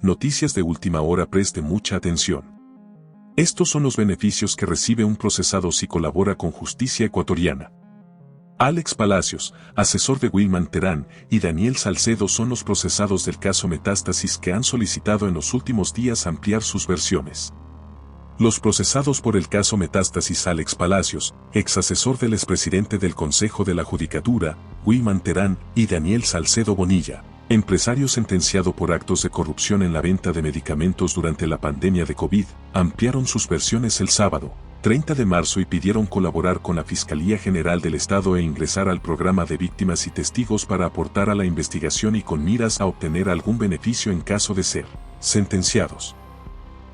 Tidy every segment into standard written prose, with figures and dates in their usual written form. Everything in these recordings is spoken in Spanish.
Noticias de última hora, preste mucha atención. Estos son los beneficios que recibe un procesado si colabora con Justicia Ecuatoriana. Alex Palacios, asesor de Wilman Terán, y Daniel Salcedo son los procesados del caso Metástasis que han solicitado en los últimos días ampliar sus versiones. Los procesados por el caso Metástasis: Alex Palacios, ex asesor del expresidente del Consejo de la Judicatura, Wilman Terán, y Daniel Salcedo Bonilla, empresario sentenciado por actos de corrupción en la venta de medicamentos durante la pandemia de COVID, ampliaron sus versiones el sábado, 30 de marzo, y pidieron colaborar con la Fiscalía General del Estado e ingresar al programa de víctimas y testigos para aportar a la investigación y con miras a obtener algún beneficio en caso de ser sentenciados.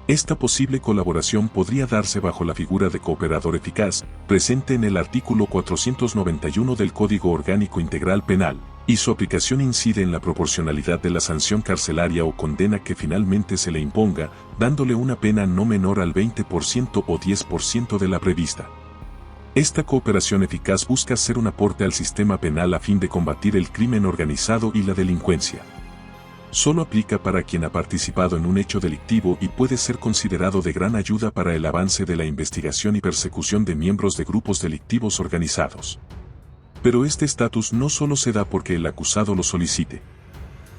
Esta posible colaboración podría darse bajo la figura de cooperador eficaz, presente en el artículo 491 del Código Orgánico Integral Penal, y su aplicación incide en la proporcionalidad de la sanción carcelaria o condena que finalmente se le imponga, dándole una pena no menor al 20% o 10% de la prevista. Esta cooperación eficaz busca hacer un aporte al sistema penal a fin de combatir el crimen organizado y la delincuencia. Solo aplica para quien ha participado en un hecho delictivo y puede ser considerado de gran ayuda para el avance de la investigación y persecución de miembros de grupos delictivos organizados. Pero este estatus no solo se da porque el acusado lo solicite.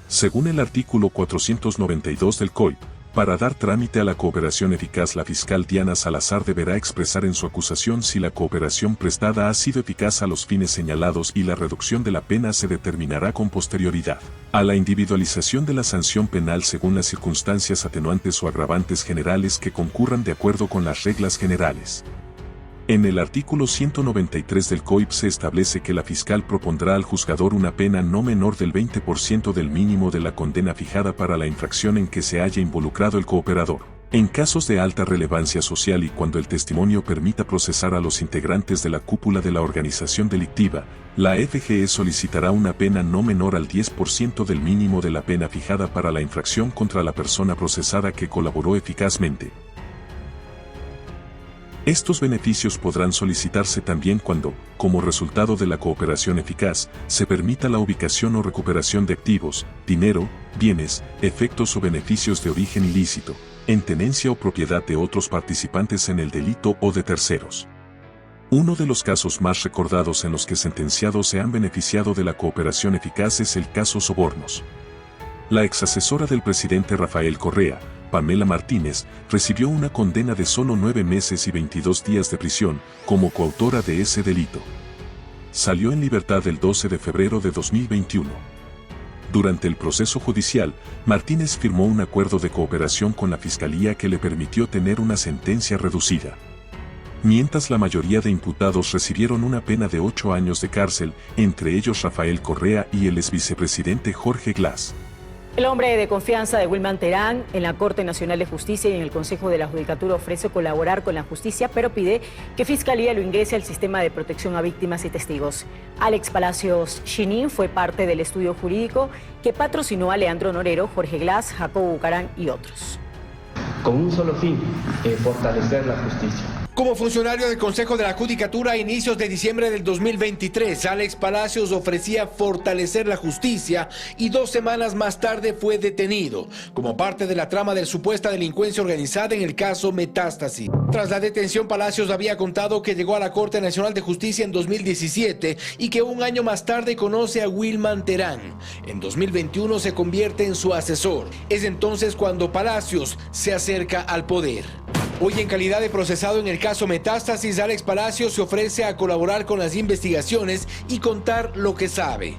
Según el artículo 492 del COIP, para dar trámite a la cooperación eficaz, la fiscal Diana Salazar deberá expresar en su acusación si la cooperación prestada ha sido eficaz a los fines señalados, y la reducción de la pena se determinará con posterioridad a la individualización de la sanción penal según las circunstancias atenuantes o agravantes generales que concurran de acuerdo con las reglas generales. En el artículo 193 del COIP se establece que la fiscal propondrá al juzgador una pena no menor del 20% del mínimo de la condena fijada para la infracción en que se haya involucrado el cooperador. En casos de alta relevancia social y cuando el testimonio permita procesar a los integrantes de la cúpula de la organización delictiva, la FGE solicitará una pena no menor al 10% del mínimo de la pena fijada para la infracción contra la persona procesada que colaboró eficazmente. Estos beneficios podrán solicitarse también cuando, como resultado de la cooperación eficaz, se permita la ubicación o recuperación de activos, dinero, bienes, efectos o beneficios de origen ilícito, en tenencia o propiedad de otros participantes en el delito o de terceros. Uno de los casos más recordados en los que sentenciados se han beneficiado de la cooperación eficaz es el caso Sobornos. La exasesora del presidente Rafael Correa, Pamela Martínez, recibió una condena de solo 9 meses y 22 días de prisión, como coautora de ese delito. Salió en libertad el 12 de febrero de 2021. Durante el proceso judicial, Martínez firmó un acuerdo de cooperación con la Fiscalía que le permitió tener una sentencia reducida. Mientras la mayoría de imputados recibieron una pena de 8 años de cárcel, entre ellos Rafael Correa y el exvicepresidente Jorge Glass. El hombre de confianza de Wilman Terán en la Corte Nacional de Justicia y en el Consejo de la Judicatura ofrece colaborar con la justicia, pero pide que Fiscalía lo ingrese al sistema de protección a víctimas y testigos. Alex Palacios Chinin fue parte del estudio jurídico que patrocinó a Leandro Norero, Jorge Glass, Jacobo Bucarán y otros. Con un solo fin, fortalecer la justicia. Como funcionario del Consejo de la Judicatura a inicios de diciembre del 2023, Alex Palacios ofrecía fortalecer la justicia y 2 semanas más tarde fue detenido, como parte de la trama de supuesta delincuencia organizada en el caso Metástasis. Tras la detención, Palacios había contado que llegó a la Corte Nacional de Justicia en 2017 y que un año más tarde conoce a Wilman Terán. En 2021 se convierte en su asesor. Es entonces cuando Palacios se acerca al poder. Hoy, en calidad de procesado en el caso Metástasis, Alex Palacios se ofrece a colaborar con las investigaciones y contar lo que sabe.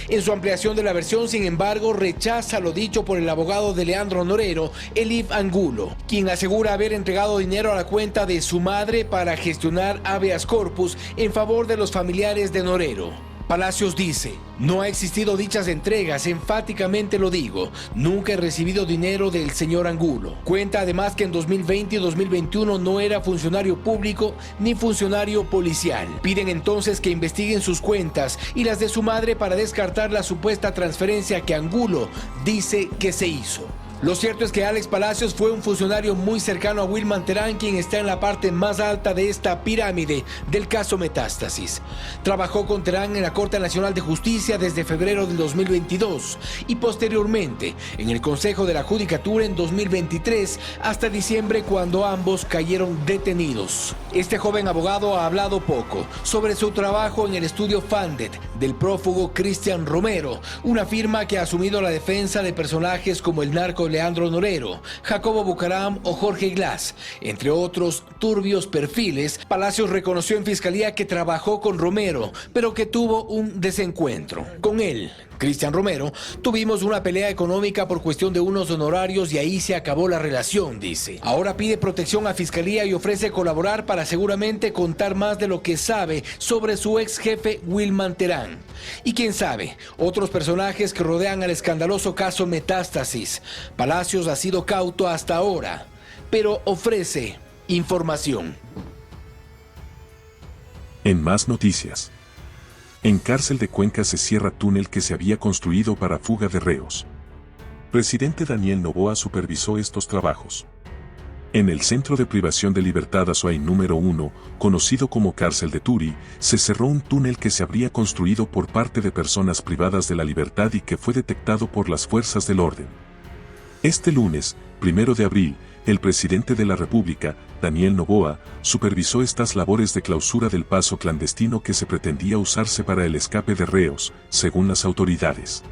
En su ampliación de la versión, sin embargo, rechaza lo dicho por el abogado de Leandro Norero, Elif Angulo, quien asegura haber entregado dinero a la cuenta de su madre para gestionar habeas corpus en favor de los familiares de Norero. Palacios dice: no ha existido dichas entregas, enfáticamente lo digo, nunca he recibido dinero del señor Angulo. Cuenta además que en 2020 y 2021 no era funcionario público ni funcionario policial. Piden entonces que investiguen sus cuentas y las de su madre para descartar la supuesta transferencia que Angulo dice que se hizo. Lo cierto es que Alex Palacios fue un funcionario muy cercano a Wilman Terán, quien está en la parte más alta de esta pirámide del caso Metástasis. Trabajó con Terán en la Corte Nacional de Justicia desde febrero del 2022 y posteriormente en el Consejo de la Judicatura en 2023 hasta diciembre, cuando ambos cayeron detenidos. Este joven abogado ha hablado poco sobre su trabajo en el estudio Funded del prófugo Cristian Romero, una firma que ha asumido la defensa de personajes como el narco Leandro Norero, Jacobo Bucaram o Jorge Glass, entre otros turbios perfiles. Palacios reconoció en fiscalía que trabajó con Romero, pero que tuvo un desencuentro. Con él, Cristian Romero, tuvimos una pelea económica por cuestión de unos honorarios y ahí se acabó la relación, dice. Ahora pide protección a fiscalía y ofrece colaborar para seguramente contar más de lo que sabe sobre su ex jefe Wilman Terán. Y quién sabe, otros personajes que rodean al escandaloso caso Metástasis. Palacios ha sido cauto hasta ahora, pero ofrece información. En más noticias. En cárcel de Cuenca se cierra túnel que se había construido para fuga de reos. Presidente Daniel Noboa supervisó estos trabajos. En el Centro de Privación de Libertad Azuay número 1, conocido como Cárcel de Turi, se cerró un túnel que se habría construido por parte de personas privadas de la libertad y que fue detectado por las fuerzas del orden. Este lunes, 1 de abril, el presidente de la República, Daniel Noboa, supervisó estas labores de clausura del paso clandestino que se pretendía usarse para el escape de reos, según las autoridades.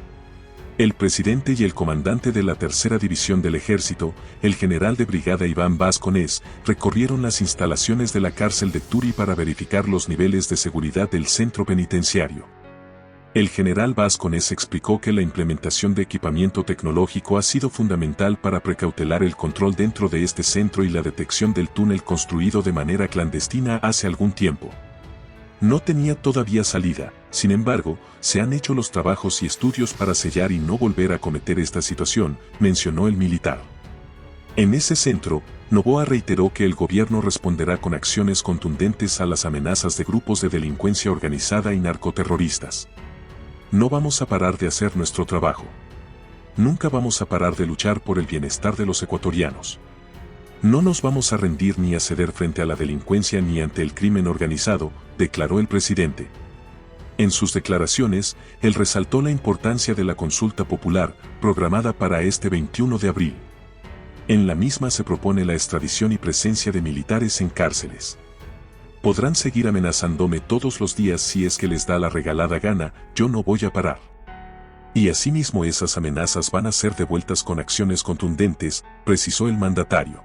El presidente y el comandante de la Tercera División del Ejército, el general de brigada Iván Vasconés, recorrieron las instalaciones de la cárcel de Turi para verificar los niveles de seguridad del centro penitenciario. El general Vasconés explicó que la implementación de equipamiento tecnológico ha sido fundamental para precautelar el control dentro de este centro y la detección del túnel construido de manera clandestina hace algún tiempo. No tenía todavía salida, sin embargo, se han hecho los trabajos y estudios para sellar y no volver a cometer esta situación, mencionó el militar. En ese centro, Noboa reiteró que el gobierno responderá con acciones contundentes a las amenazas de grupos de delincuencia organizada y narcoterroristas. No vamos a parar de hacer nuestro trabajo. Nunca vamos a parar de luchar por el bienestar de los ecuatorianos. No nos vamos a rendir ni a ceder frente a la delincuencia ni ante el crimen organizado, declaró el presidente. En sus declaraciones, él resaltó la importancia de la consulta popular, programada para este 21 de abril. En la misma se propone la extradición y presencia de militares en cárceles. Podrán seguir amenazándome todos los días si es que les da la regalada gana, yo no voy a parar. Y asimismo esas amenazas van a ser devueltas con acciones contundentes, precisó el mandatario.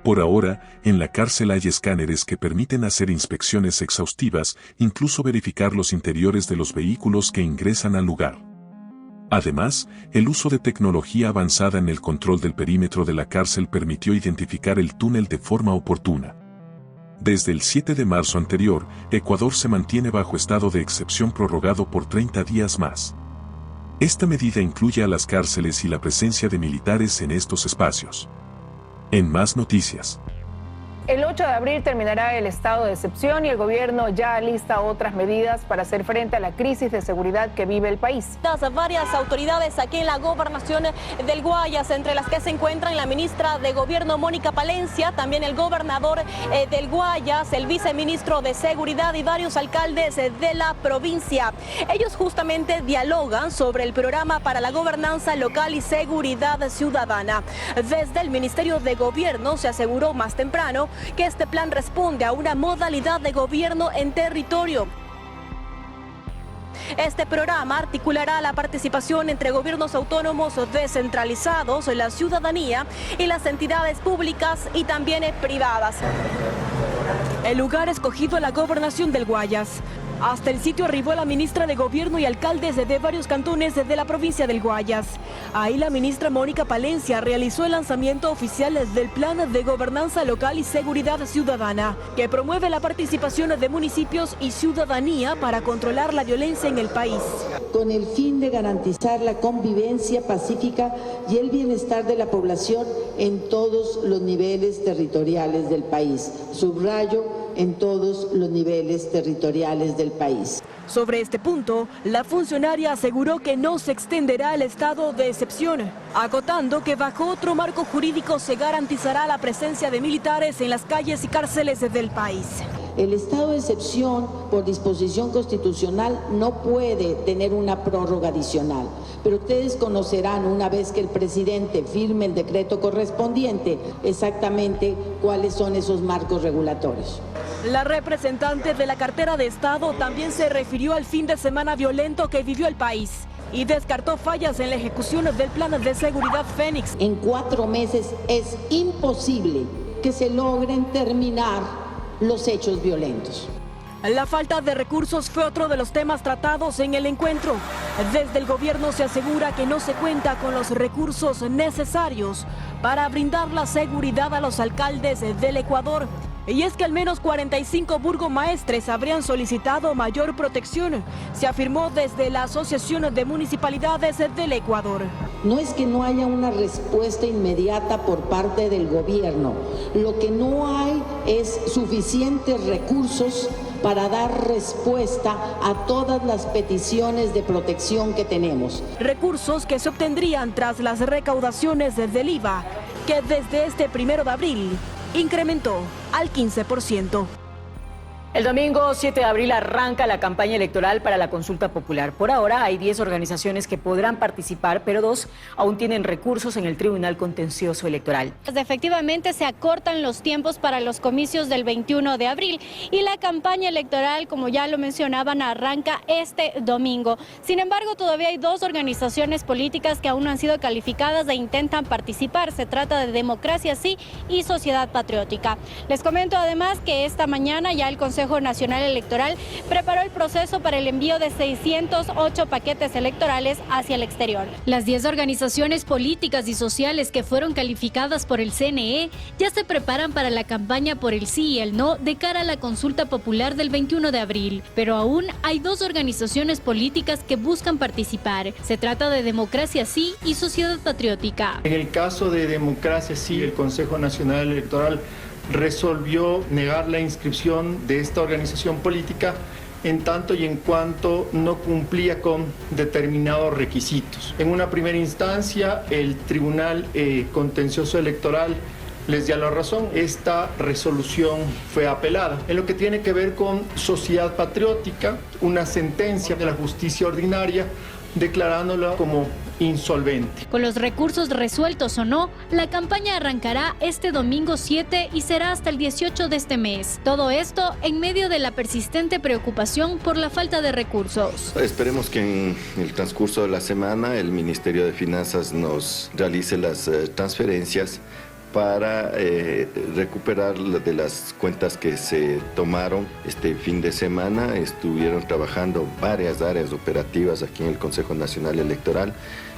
Por ahora, en la cárcel hay escáneres que permiten hacer inspecciones exhaustivas, incluso verificar los interiores de los vehículos que ingresan al lugar. Además, el uso de tecnología avanzada en el control del perímetro de la cárcel permitió identificar el túnel de forma oportuna. Desde el 7 de marzo anterior, Ecuador se mantiene bajo estado de excepción prorrogado por 30 días más. Esta medida incluye a las cárceles y la presencia de militares en estos espacios. En más noticias. El 8 de abril terminará el estado de excepción y el gobierno ya alista otras medidas para hacer frente a la crisis de seguridad que vive el país. Varias autoridades aquí en la gobernación del Guayas, entre las que se encuentran la ministra de Gobierno Mónica Palencia, también el gobernador del Guayas, el viceministro de Seguridad y varios alcaldes de la provincia. Ellos justamente dialogan sobre el programa para la gobernanza local y seguridad ciudadana. Desde el Ministerio de Gobierno se aseguró más temprano que este plan responde a una modalidad de gobierno en territorio. Este programa articulará la participación entre gobiernos autónomos descentralizados, la ciudadanía y las entidades públicas y también privadas. El lugar escogido en la gobernación del Guayas. Hasta el sitio arribó la ministra de Gobierno y alcaldes de varios cantones de la provincia del Guayas. Ahí la ministra Mónica Palencia realizó el lanzamiento oficial del Plan de Gobernanza Local y Seguridad Ciudadana, que promueve la participación de municipios y ciudadanía para controlar la violencia en el país. Con el fin de garantizar la convivencia pacífica y el bienestar de la población en todos los niveles territoriales del país. Subrayo, en todos los niveles territoriales del país. Sobre este punto, la funcionaria aseguró que no se extenderá el estado de excepción, acotando que bajo otro marco jurídico se garantizará la presencia de militares en las calles y cárceles del país. El estado de excepción, por disposición constitucional, no puede tener una prórroga adicional, pero ustedes conocerán, una vez que el presidente firme el decreto correspondiente, exactamente cuáles son esos marcos regulatorios. La representante de la cartera de Estado también se refirió al fin de semana violento que vivió el país y descartó fallas en la ejecución del plan de seguridad Fénix. En 4 meses es imposible que se logren terminar los hechos violentos. La falta de recursos fue otro de los temas tratados en el encuentro. Desde el gobierno se asegura que no se cuenta con los recursos necesarios para brindar la seguridad a los alcaldes del Ecuador. Y es que al menos 45 burgomaestres habrían solicitado mayor protección, se afirmó desde la Asociación de Municipalidades del Ecuador. No es que no haya una respuesta inmediata por parte del gobierno, lo que no hay es suficientes recursos para dar respuesta a todas las peticiones de protección que tenemos. Recursos que se obtendrían tras las recaudaciones del IVA, que desde este 1 de abril incrementó al 15%. El domingo 7 de abril arranca la campaña electoral para la consulta popular. Por ahora hay 10 organizaciones que podrán participar, pero 2 aún tienen recursos en el Tribunal Contencioso Electoral. Efectivamente se acortan los tiempos para los comicios del 21 de abril y la campaña electoral, como ya lo mencionaban, arranca este domingo. Sin embargo, todavía hay 2 organizaciones políticas que aún no han sido calificadas e intentan participar. Se trata de Democracia Sí y Sociedad Patriótica. Les comento además que esta mañana ya el Consejo Nacional Electoral preparó el proceso para el envío de 608 paquetes electorales hacia el exterior. Las 10 organizaciones políticas y sociales que fueron calificadas por el CNE ya se preparan para la campaña por el sí y el no de cara a la consulta popular del 21 de abril. Pero aún hay 2 organizaciones políticas que buscan participar. Se trata de Democracia Sí y Sociedad Patriótica. En el caso de Democracia Sí, el Consejo Nacional Electoral resolvió negar la inscripción de esta organización política en tanto y en cuanto no cumplía con determinados requisitos. En una primera instancia, el Tribunal Contencioso Electoral les dio la razón. Esta resolución fue apelada. En lo que tiene que ver con Sociedad Patriótica, una sentencia de la justicia ordinaria declarándola como insolvente. Con los recursos resueltos o no, la campaña arrancará este domingo 7 y será hasta el 18 de este mes. Todo esto en medio de la persistente preocupación por la falta de recursos. Esperemos que en el transcurso de la semana el Ministerio de Finanzas nos realice las transferencias para recuperar de las cuentas que se tomaron este fin de semana. Estuvieron trabajando varias áreas operativas aquí en el Consejo Nacional Electoral.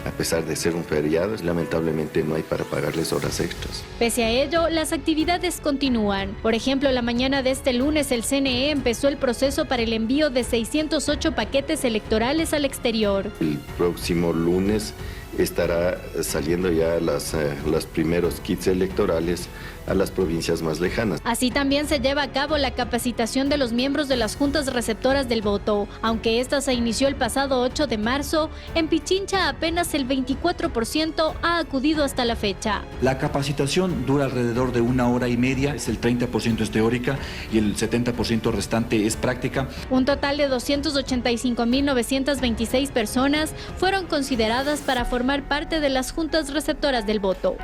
A pesar de ser un feriado, lamentablemente no hay para pagarles horas extras. Pese a ello, las actividades continúan. Por ejemplo, la mañana de este lunes el CNE empezó el proceso para el envío de 608 paquetes electorales al exterior. El próximo lunes estará saliendo ya los primeros kits electorales a las provincias más lejanas. Así también se lleva a cabo la capacitación de los miembros de las juntas receptoras del voto. Aunque esta se inició el pasado 8 de marzo, en Pichincha apenas el 24% ha acudido hasta la fecha. La capacitación dura alrededor de 1 hora y media, es el 30% es teórica y el 70% restante es práctica. Un total de 285.926 personas fueron consideradas para formar parte de las juntas receptoras del voto.